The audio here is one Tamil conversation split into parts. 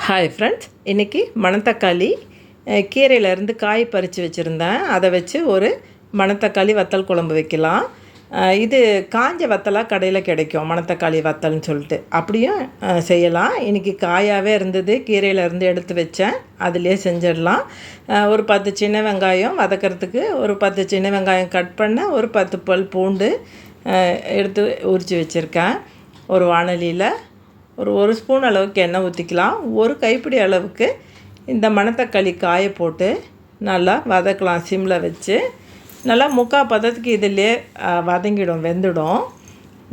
ஹாய் ஃப்ரெண்ட்ஸ், இன்றைக்கி மணத்தக்காளி கீரையிலேருந்து காய் பறித்து வச்சுருந்தேன். அதை வச்சு ஒரு மணத்தக்காளி வத்தல் குழம்பு வைக்கலாம். இது காஞ்ச வத்தலாக கடையில் கிடைக்கும், மணத்தக்காளி வத்தல்னு சொல்லிட்டு. அப்படியும் செய்யலாம். இன்றைக்கி காயாகவே இருந்தது, கீரையிலேருந்து எடுத்து வச்சேன், அதிலே செஞ்சிடலாம். ஒரு 10 சின்ன வெங்காயம் வதக்கிறதுக்கு, ஒரு 10 சின்ன வெங்காயம் கட் பண்ண, ஒரு 10 பல் பூண்டு எடுத்து உரித்து வச்சுருக்கேன். ஒரு வாணலியில் ஒரு ஸ்பூன் அளவுக்கு எண்ணெய் ஊற்றிக்கலாம். ஒரு கைப்பிடி அளவுக்கு இந்த மணத்தக்காளி காயை போட்டு நல்லா வதக்கலாம். சிம்மில் வச்சு நல்லா முக்கால் பதத்துக்கு இதிலே வதங்கிடும், வெந்துடும்.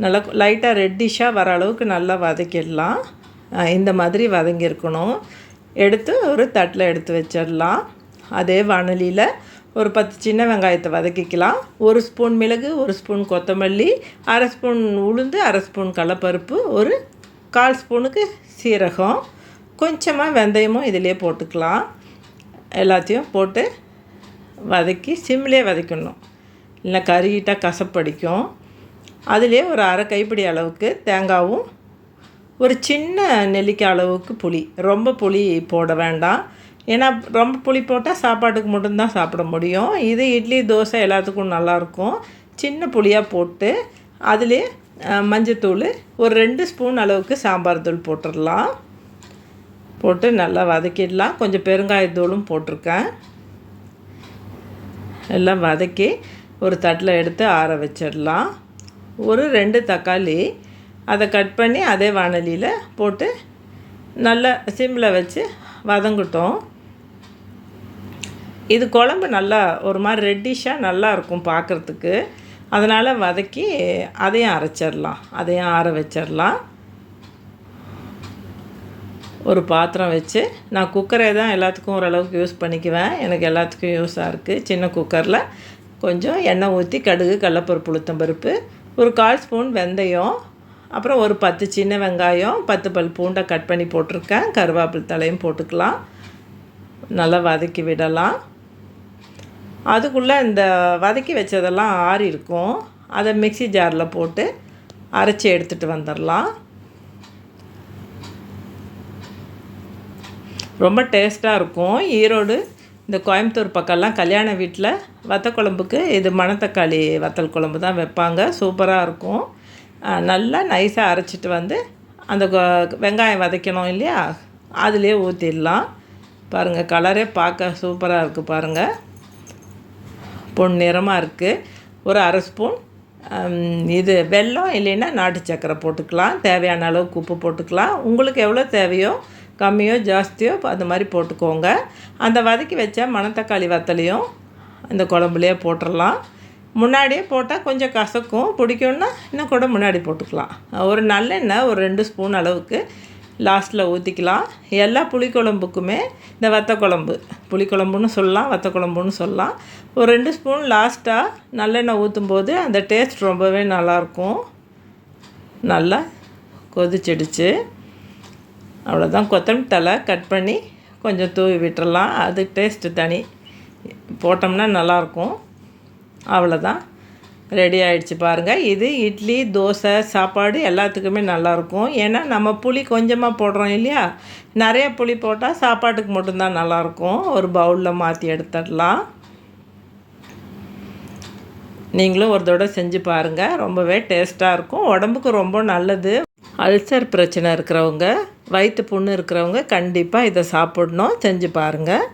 நல்லா லைட்டாக ரெட்டிஷாக வர அளவுக்கு நல்லா வதக்கிடலாம். இந்த மாதிரி வதங்கியிருக்கணும். எடுத்து ஒரு தட்டில் எடுத்து வச்சிடலாம். அதே வாணலியில் ஒரு 10 சின்ன வெங்காயத்தை வதக்கிக்கலாம். 1 ஸ்பூன் மிளகு, 1 ஸ்பூன் கொத்தமல்லி, அரை ஸ்பூன் உளுந்து, அரை ஸ்பூன் கடலைப்பருப்பு, ஒரு 1/4 ஸ்பூனுக்கு சீரகம், கொஞ்சமாக வெந்தயமும் இதிலே போட்டுக்கலாம். எல்லாத்தையும் போட்டு வதக்கி சிம்மிலே வதக்கணும், இல்லை கருகிட்டால் கசப்படிக்கும். அதிலே ஒரு அரை கைப்பிடி அளவுக்கு தேங்காயும், ஒரு சின்ன நெல்லிக்காய் அளவுக்கு புளி. ரொம்ப புளி போட வேண்டாம், ஏன்னா ரொம்ப புளி போட்டால் சாப்பாட்டுக்கு மட்டும்தான் சாப்பிட முடியும். இது இட்லி, தோசை எல்லாத்துக்கும் நல்லாயிருக்கும். சின்ன புளியாக போட்டு அதிலே மஞ்சத்தூள், ஒரு 2 ஸ்பூன் அளவுக்கு சாம்பார் தூள் போட்டுடலாம். போட்டு நல்லா வதக்கிடலாம். கொஞ்சம் பெருங்காயத்தூளும் போட்டிருக்கேன். எல்லாம் வதக்கி ஒரு தட்டில் எடுத்து ஆற வச்சிடலாம். ஒரு 2 தக்காளி அதை கட் பண்ணி அதே வாணலியில் போட்டு நல்லா சிம்மில் வச்சு வதங்கட்டும். இது குழம்பு நல்லா ஒரு மாதிரி ரெட்டிஷாக நல்லா இருக்கும் பார்க்குறதுக்கு. அதனால் வதக்கி அதையும் அரைச்சிடலாம், அதையும் ஆற வச்சிடலாம். ஒரு பாத்திரம் வச்சு, நான் குக்கரே தான் எல்லாத்துக்கும் ஓரளவுக்கு யூஸ் பண்ணிக்குவேன். எனக்கு எல்லாத்துக்கும் யூஸாக இருக்குது. சின்ன குக்கரில் கொஞ்சம் எண்ணெய் ஊற்றி கடுகு, கடலைப்பருப்பு, உளுத்தம்பருப்பு, ஒரு 1/4 ஸ்பூன் வெந்தயம், அப்புறம் ஒரு 10 சின்ன வெங்காயம், 10 பல் பூண்டை கட் பண்ணி போட்டிருக்கேன். கருவேப்பிலை தலையும் போட்டுக்கலாம். நல்லா வதக்கி விடலாம். அதுக்குள்ளே இந்த வதக்கி வச்சதெல்லாம் ஆறி இருக்கும். அதை மிக்ஸி ஜாரில் போட்டு அரைச்சி எடுத்துகிட்டு வந்துடலாம். ரொம்ப டேஸ்ட்டாக இருக்கும். ஈரோடு, இந்த கோயம்புத்தூர் பக்கம்லாம் கல்யாண வீட்டில் வத்தல் குழம்புக்கு இது மணத்தக்காளி வத்தல் குழம்பு தான் வைப்பாங்க. சூப்பராக இருக்கும். நல்லா நைஸாக அரைச்சிட்டு வந்து அந்த வெங்காயம் வதக்கணும் இல்லையா, அதிலே ஊற்றிடலாம். பாருங்கள், கலரே பார்க்க சூப்பராக இருக்குது. பாருங்கள், பொன்னிறமாக இருக்குது. ஒரு அரை ஸ்பூன் இது வெல்லம், இல்லைன்னா நாட்டு சக்கரை போட்டுக்கலாம். தேவையான அளவுக்கு உப்பு போட்டுக்கலாம். உங்களுக்கு எவ்வளோ தேவையோ, கம்மியோ ஜாஸ்தியோ அது மாதிரி போட்டுக்கோங்க. அந்த வதக்கி வச்ச மணத்தக்காளி வத்தலையும் இந்த குழம்புலையே போட்டுடலாம். முன்னாடியே போட்டால் கொஞ்சம் கசக்கும், பிடிக்கும்னா இன்னும் கூட முன்னாடி போட்டுக்கலாம். ஒரு நல்லெண்ணெய் ஒரு 2 ஸ்பூன் அளவுக்கு லாஸ்ட்டில் ஊற்றிக்கலாம். எல்லா புளிக்குழம்புக்குமே இந்த வத்தக்குழம்பு, புளிக்குழம்புன்னு சொல்லலாம், வத்தக்குழம்புன்னு சொல்லலாம், ஒரு 2 ஸ்பூன் லாஸ்ட்டாக நல்லெண்ணெய் ஊற்றும்போது அந்த டேஸ்ட் ரொம்பவே நல்லாயிருக்கும். நல்லா கொதிச்சிடுச்சு. அவ்வளோதான். கொத்தமல்லி தழை கட் பண்ணி கொஞ்சம் தூவி விட்டுறலாம். அது டேஸ்ட்டு தனி, போட்டோம்னா நல்லாயிருக்கும். அவ்வளோதான், ரெடி ஆகிடுச்சு. பாருங்கள், இது இட்லி, தோசை, சாப்பாடு எல்லாத்துக்குமே நல்லாயிருக்கும். ஏன்னா நம்ம புளி கொஞ்சமாக போடுறோம் இல்லையா, நிறைய புளி போட்டால் சாப்பாட்டுக்கு மட்டும்தான் நல்லாயிருக்கும். ஒரு பவுலில் மாற்றி எடுத்துடலாம். நீங்களும் ஒரு தடவை செஞ்சு பாருங்கள், ரொம்பவே டேஸ்ட்டாக இருக்கும். உடம்புக்கு ரொம்ப நல்லது. அல்சர் பிரச்சனை இருக்கிறவங்க, வயிற்று புண்ணு இருக்கிறவங்க கண்டிப்பாக இதை சாப்பிடணும். செஞ்சு பாருங்கள்.